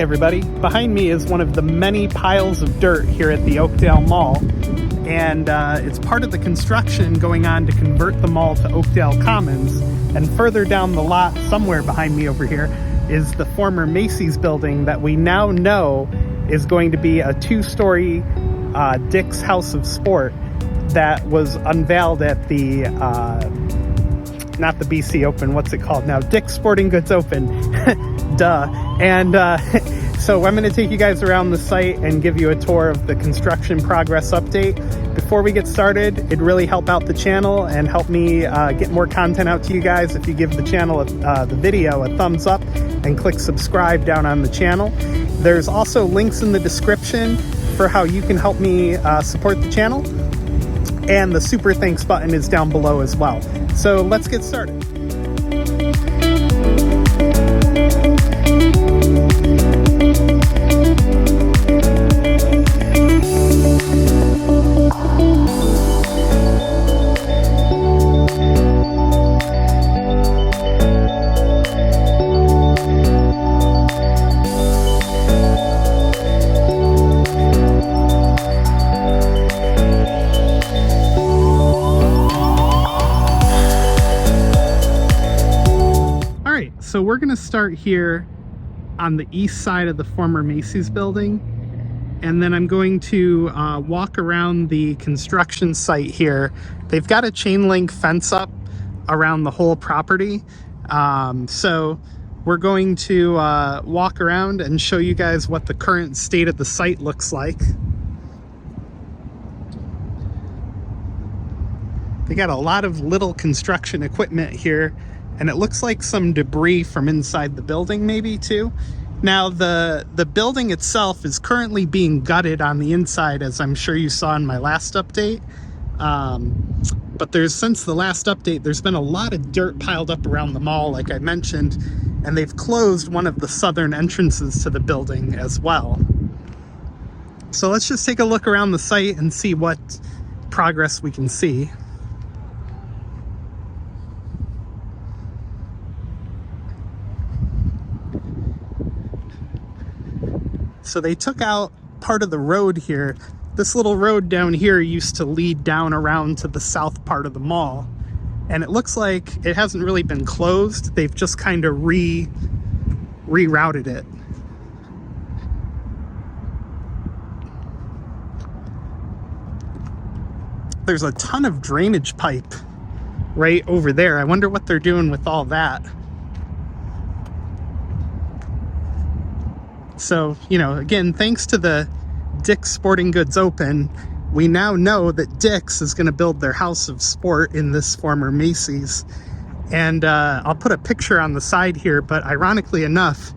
Hi everybody, behind me is one of the many piles of dirt here at the Oakdale Mall, and it's part of the construction going on to convert the mall to Oakdale Commons. And further down the lot, somewhere behind me over here, is the former Macy's building that we now know is going to be a two-story Dick's House of Sport that was unveiled at the not the BC Open, what's it called now? Dick's Sporting Goods Open. Duh. And so I'm going to take you guys around the site and give you a tour of the construction progress update. Before we get started, it'd really help out the channel and help me get more content out to you guys if you give the channel, the video, a thumbs up and click subscribe down on the channel. There's also links in the description for how you can help me support the channel. And the super thanks button is down below as well. So let's get started. So we're going to start here on the east side of the former Macy's building, and then I'm going to walk around the construction site here. They've got a chain link fence up around the whole property, so we're going to walk around and show you guys what the current state of the site looks like. They got a lot of little construction equipment here, and it looks like some debris from inside the building maybe too. Now the building itself is currently being gutted on the inside, as I'm sure you saw in my last update. But since the last update, there's been a lot of dirt piled up around the mall, like I mentioned, and they've closed one of the southern entrances to the building as well. So let's just take a look around the site and see what progress we can see. So they took out part of the road here. This little road down here used to lead down around to the south part of the mall. And it looks like it hasn't really been closed. They've just kind of rerouted it. There's a ton of drainage pipe right over there. I wonder what they're doing with all that. So, you know, again, thanks to the Dick's Sporting Goods Open, we now know that Dick's is going to build their house of sport in this former Macy's. And I'll put a picture on the side here, but ironically enough,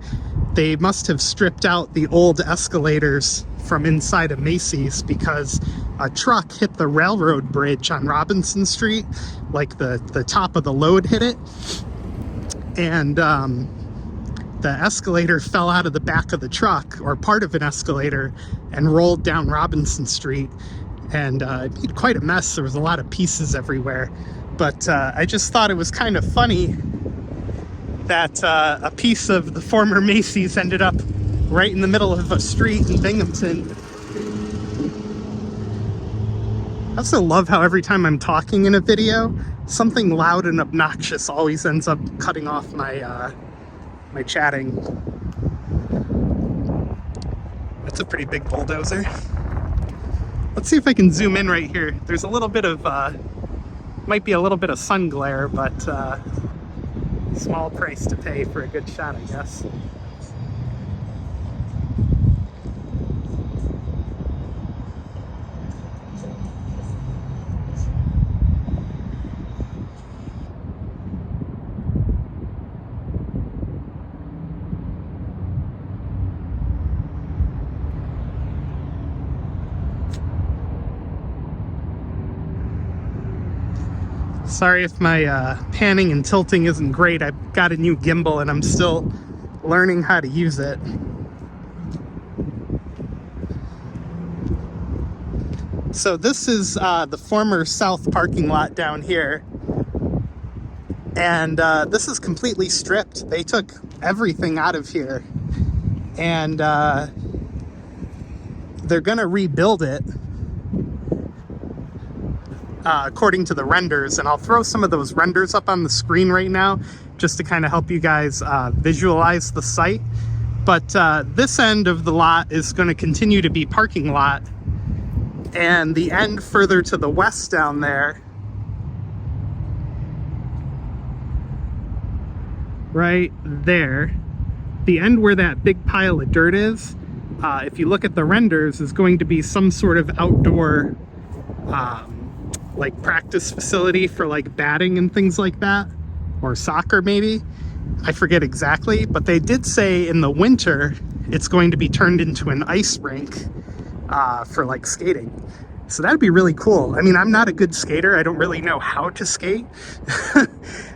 they must have stripped out the old escalators from inside of Macy's because a truck hit the railroad bridge on Robinson Street, like the top of the load hit it. And the escalator fell out of the back of the truck, or part of an escalator, and rolled down Robinson Street, and it made quite a mess. There was a lot of pieces everywhere, but I just thought it was kind of funny that a piece of the former Macy's ended up right in the middle of a street in Binghamton. I also love how every time I'm talking in a video, something loud and obnoxious always ends up cutting off my chatting. That's a pretty big bulldozer. Let's see if I can zoom in right here. There's a little bit of, might be a little bit of sun glare, but small price to pay for a good shot, I guess. Sorry if my panning and tilting isn't great. I've got a new gimbal and I'm still learning how to use it. So this is the former south parking lot down here. And this is completely stripped. They took everything out of here. and they're gonna rebuild it according to the renders, and I'll throw some of those renders up on the screen right now just to kind of help you guys visualize the site. But this end of the lot is going to continue to be parking lot, and the end further to the west down there, right there, the end where that big pile of dirt is, if you look at the renders, is going to be some sort of outdoor like practice facility for like batting and things like that, or soccer maybe, I forget exactly, but they did say in the winter it's going to be turned into an ice rink for like skating. So that'd be really cool. I mean, I'm not a good skater, I don't really know how to skate.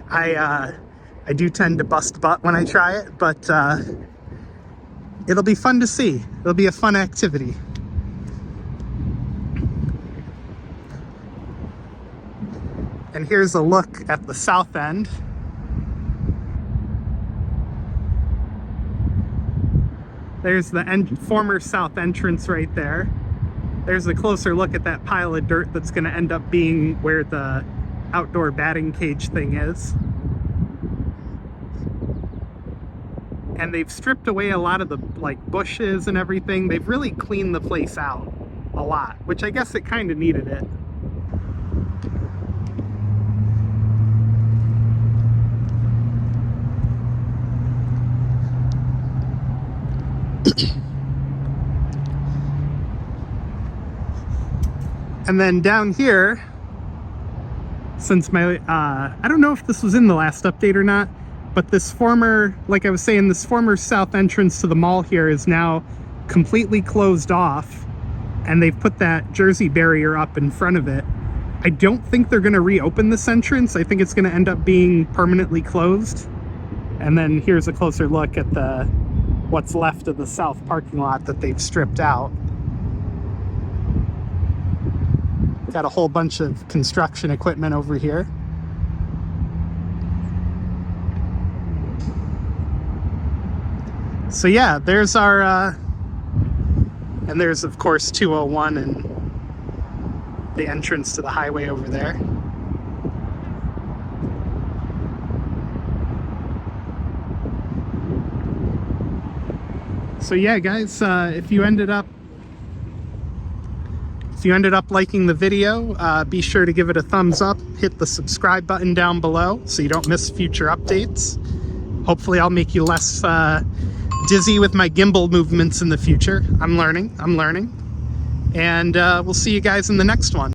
I do tend to bust butt when I try it, but it'll be fun to see. It'll be a fun activity. And here's a look at the south end. There's the former south entrance right there. There's a closer look at that pile of dirt that's going to end up being where the outdoor batting cage thing is. And they've stripped away a lot of the like bushes and everything. They've really cleaned the place out a lot, which I guess it kind of needed it. And then down here, since my, I don't know if this was in the last update or not, but this former, like I was saying, this former south entrance to the mall here is now completely closed off, and they've put that Jersey barrier up in front of it. I don't think they're going to reopen this entrance. I think it's going to end up being permanently closed. And then here's a closer look at the what's left of the south parking lot that they've stripped out. Got a whole bunch of construction equipment over here. So yeah, there's our, and there's of course 201 and the entrance to the highway over there. So yeah, guys, if you ended up liking the video, be sure to give it a thumbs up, hit the subscribe button down below so you don't miss future updates. Hopefully I'll make you less dizzy with my gimbal movements in the future. I'm learning. And we'll see you guys in the next one.